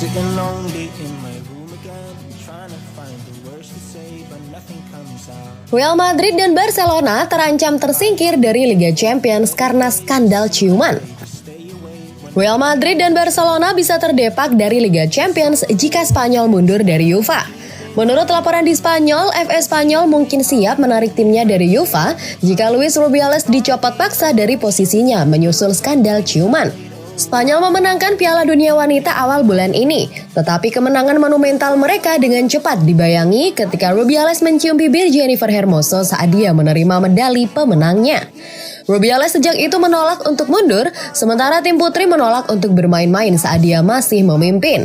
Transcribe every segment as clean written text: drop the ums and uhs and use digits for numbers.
Sitting lonely in my room again, trying to find the words to say, but nothing comes out. Real Madrid dan Barcelona terancam tersingkir dari Liga Champions karena skandal ciuman. Real Madrid dan Barcelona bisa terdepak dari Liga Champions jika Spanyol mundur dari UEFA. Menurut laporan di Spanyol, FA Spanyol mungkin siap menarik timnya dari UEFA jika Luis Rubiales dicopot paksa dari posisinya menyusul skandal ciuman. Spanyol memenangkan Piala Dunia Wanita awal bulan ini, tetapi kemenangan monumental mereka dengan cepat dibayangi ketika Rubiales mencium bibir Jennifer Hermoso saat dia menerima medali pemenangnya. Rubiales sejak itu menolak untuk mundur, sementara tim putri menolak untuk bermain-main saat dia masih memimpin.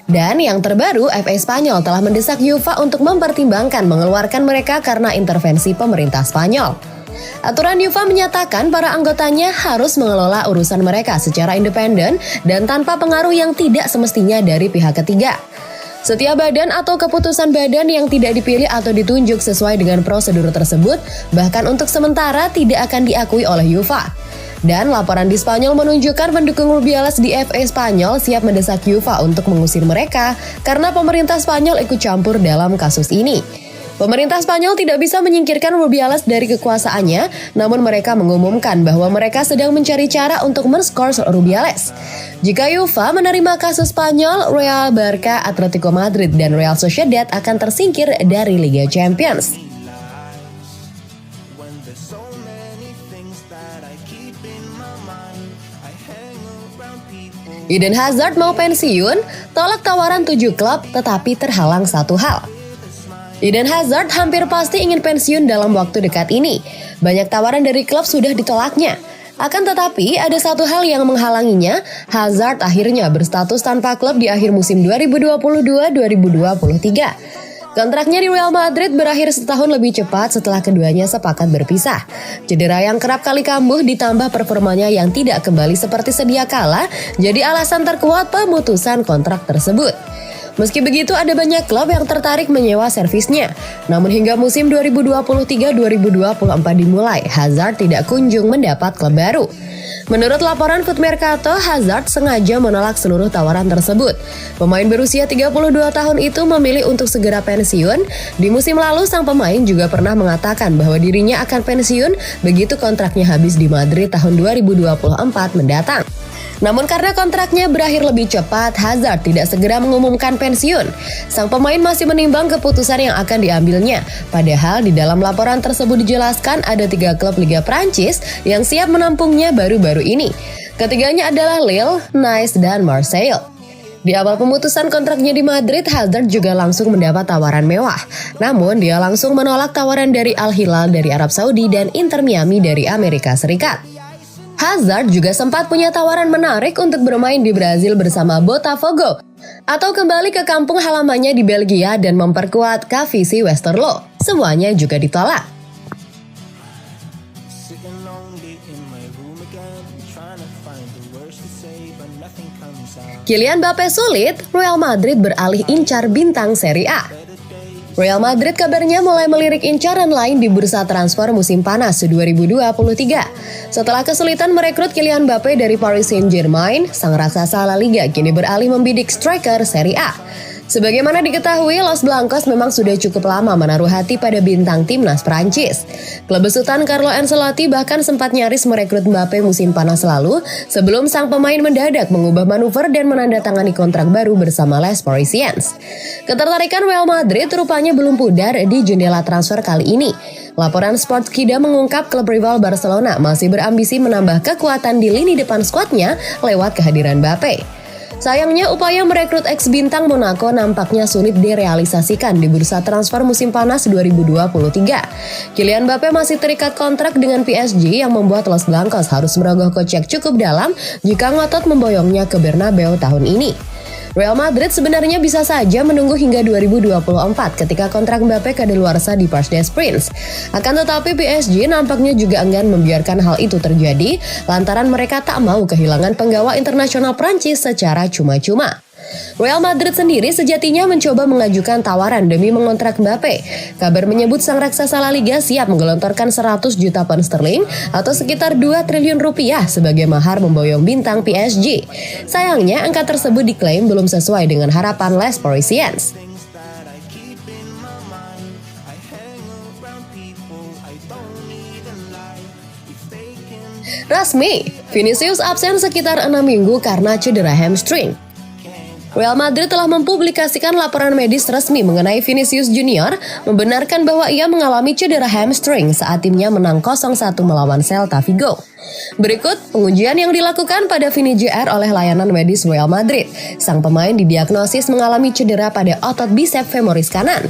Dan yang terbaru, FA Spanyol telah mendesak UEFA untuk mempertimbangkan mengeluarkan mereka karena intervensi pemerintah Spanyol. Aturan UEFA menyatakan para anggotanya harus mengelola urusan mereka secara independen dan tanpa pengaruh yang tidak semestinya dari pihak ketiga. Setiap badan atau keputusan badan yang tidak dipilih atau ditunjuk sesuai dengan prosedur tersebut, bahkan untuk sementara tidak akan diakui oleh UEFA. Dan laporan di Spanyol menunjukkan pendukung Rubiales di FA Spanyol siap mendesak UEFA untuk mengusir mereka karena pemerintah Spanyol ikut campur dalam kasus ini. Pemerintah Spanyol tidak bisa menyingkirkan Rubiales dari kekuasaannya, namun mereka mengumumkan bahwa mereka sedang mencari cara untuk men-skors Rubiales. Jika UEFA menerima kasus Spanyol, Real, Barca, Atletico Madrid, dan Real Sociedad akan tersingkir dari Liga Champions. Eden Hazard mau pensiun, tolak tawaran 7 klub tetapi terhalang satu hal. Eden Hazard hampir pasti ingin pensiun dalam waktu dekat ini. Banyak tawaran dari klub sudah ditolaknya. Akan tetapi, ada satu hal yang menghalanginya, Hazard akhirnya berstatus tanpa klub di akhir musim 2022-2023. Kontraknya di Real Madrid berakhir setahun lebih cepat setelah keduanya sepakat berpisah. Cedera yang kerap kali kambuh ditambah performanya yang tidak kembali seperti sedia kala, jadi alasan terkuat pemutusan kontrak tersebut. Meski begitu, ada banyak klub yang tertarik menyewa servisnya. Namun hingga musim 2023-2024 dimulai, Hazard tidak kunjung mendapat klub baru. Menurut laporan Foot Mercato, Hazard sengaja menolak seluruh tawaran tersebut. Pemain berusia 32 tahun itu memilih untuk segera pensiun. Di musim lalu, sang pemain juga pernah mengatakan bahwa dirinya akan pensiun begitu kontraknya habis di Madrid tahun 2024 mendatang. Namun karena kontraknya berakhir lebih cepat, Hazard tidak segera mengumumkan pensiun. Sang pemain masih menimbang keputusan yang akan diambilnya. Padahal di dalam laporan tersebut dijelaskan ada 3 klub Liga Prancis yang siap menampungnya baru-baru ini. Ketiganya adalah Lille, Nice, dan Marseille. Di awal pemutusan kontraknya di Madrid, Hazard juga langsung mendapat tawaran mewah. Namun dia langsung menolak tawaran dari Al Hilal dari Arab Saudi dan Inter Miami dari Amerika Serikat. Hazard juga sempat punya tawaran menarik untuk bermain di Brazil bersama Botafogo atau kembali ke kampung halamannya di Belgia dan memperkuat KVC Westerlo. Semuanya juga ditolak. Kylian Mbappe sulit, Real Madrid beralih incar bintang Serie A. Real Madrid kabarnya mulai melirik incaran lain di bursa transfer musim panas 2023. Setelah kesulitan merekrut Kylian Mbappe dari Paris Saint-Germain, sang raksasa La Liga kini beralih membidik striker Serie A. Sebagaimana diketahui, Los Blancos memang sudah cukup lama menaruh hati pada bintang timnas Prancis. Klub besutan Carlo Ancelotti bahkan sempat nyaris merekrut Mbappe musim panas lalu sebelum sang pemain mendadak mengubah manuver dan menandatangani kontrak baru bersama Les Parisiens. Ketertarikan Real Madrid rupanya belum pudar di jendela transfer kali ini. Laporan Sportskida mengungkap klub rival Barcelona masih berambisi menambah kekuatan di lini depan skuadnya lewat kehadiran Mbappe. Sayangnya, upaya merekrut ex-bintang Monaco nampaknya sulit direalisasikan di bursa transfer musim panas 2023. Kylian Mbappe masih terikat kontrak dengan PSG yang membuat Los Blancos harus merogoh kocek cukup dalam jika ngotot memboyongnya ke Bernabeu tahun ini. Real Madrid sebenarnya bisa saja menunggu hingga 2024 ketika kontrak Mbappe kadaluarsa di Parc des Princes. Akan tetapi PSG nampaknya juga enggan membiarkan hal itu terjadi lantaran mereka tak mau kehilangan penggawa internasional Prancis secara cuma-cuma. Real Madrid sendiri sejatinya mencoba mengajukan tawaran demi mengontrak Mbappe. Kabar menyebut sang raksasa La Liga siap menggelontorkan 100 juta pound sterling atau sekitar 2 triliun rupiah sebagai mahar memboyong bintang PSG. Sayangnya angka tersebut diklaim belum sesuai dengan harapan Les Parisiens. Resmi, Vinicius absen sekitar 6 minggu karena cedera hamstring. Real Madrid telah mempublikasikan laporan medis resmi mengenai Vinicius Junior, membenarkan bahwa ia mengalami cedera hamstring saat timnya menang 0-1 melawan Celta Vigo. Berikut pengujian yang dilakukan pada Vini Jr. oleh layanan medis Real Madrid. Sang pemain didiagnosis mengalami cedera pada otot bisep femoris kanan.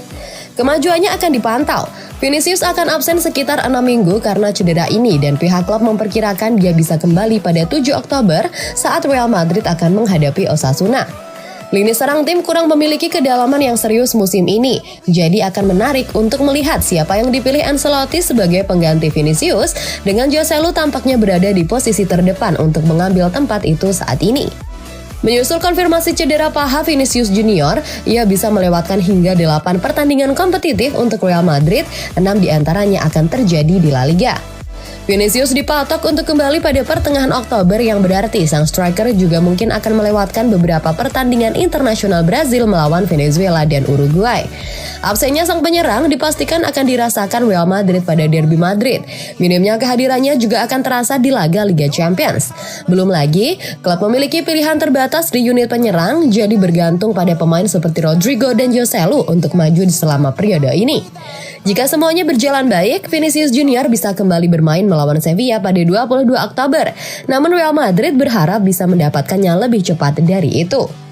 Kemajuannya akan dipantau. Vinicius akan absen sekitar 6 minggu karena cedera ini dan pihak klub memperkirakan dia bisa kembali pada 7 Oktober saat Real Madrid akan menghadapi Osasuna. Lini serang tim kurang memiliki kedalaman yang serius musim ini, jadi akan menarik untuk melihat siapa yang dipilih Ancelotti sebagai pengganti Vinicius, dengan Jose Lu tampaknya berada di posisi terdepan untuk mengambil tempat itu saat ini. Menyusul konfirmasi cedera paha Vinicius Junior, ia bisa melewatkan hingga 8 pertandingan kompetitif untuk Real Madrid, 6 diantaranya akan terjadi di La Liga. Vinicius dipatok untuk kembali pada pertengahan Oktober yang berarti sang striker juga mungkin akan melewatkan beberapa pertandingan internasional Brazil melawan Venezuela dan Uruguay. Absennya sang penyerang dipastikan akan dirasakan Real Madrid pada Derby Madrid. Minimnya kehadirannya juga akan terasa di laga Liga Champions. Belum lagi, klub memiliki pilihan terbatas di unit penyerang, jadi bergantung pada pemain seperti Rodrigo dan Jose Lu untuk maju selama periode ini. Jika semuanya berjalan baik, Vinicius Junior bisa kembali bermain melawan Sevilla pada 22 Oktober. Namun Real Madrid berharap bisa mendapatkannya lebih cepat dari itu.